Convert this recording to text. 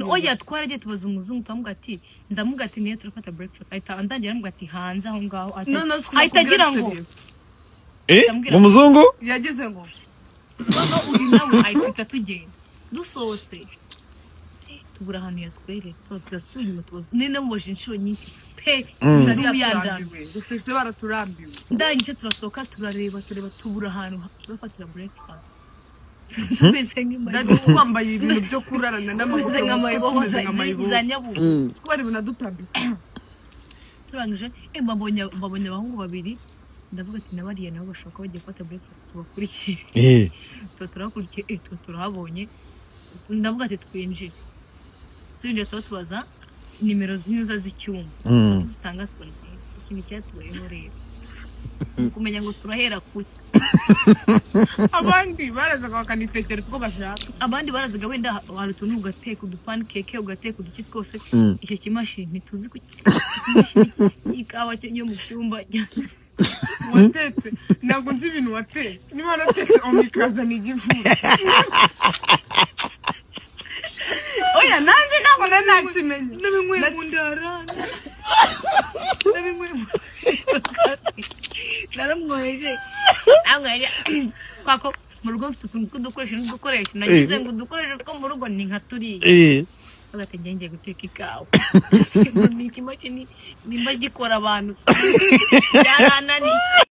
oya twaragiye tubaza umuzungu twamuga ati ndamuga ati niyo turafata breakfast ahita andangira ndamuga ati hanze aho ngaho ahita agira ngo mu muzungu yageze ngo no uri nawe ahita tugenda dusohotse tubura ahantu yatweretse tugasuye umutozo nene muboshe inshuro nyinshi pe ndarambiwe dusifye baraturambiwe ndangije turasohoka turareba tubura ahantu turafatira breakfast twambaye ibintu byo kurarana n'amaguru nk'amayibo za nyabugu siko bari bunadutambika turangije mbabonye abahungu babiri ndavuga ati nabariye nabo bashaka bagiye gufata breakfast tubakurikire turakurikiye turahabonye ndavuga ati twinjire tubaza nimero z'inyuza z'icyumba dutanga turagiye ikintu cyatubayeho rero kumenya ngo turahera kuki abandi barazaga bakanitekera kuko bashaka abandi barazaga wenda hari utuntu ugateka udupancake ugateka uduki twose icyo kimashini tuzi ko ikawa cyo mu cyumba watetse ntabwo nzi ibintu watetse niba waratetse omikaza ni igivura oya nanjye ntabwo nanakimenye nabimwe mu ndarana nabimwe naramwoheje kwako mu rugo mfite utuntu tw'udukoresho nagize ngo udukoresho two mu rugo ni nka turiya bagate ngiye guteka ikawa ni ikimashini nimba gikora abantu yarananiye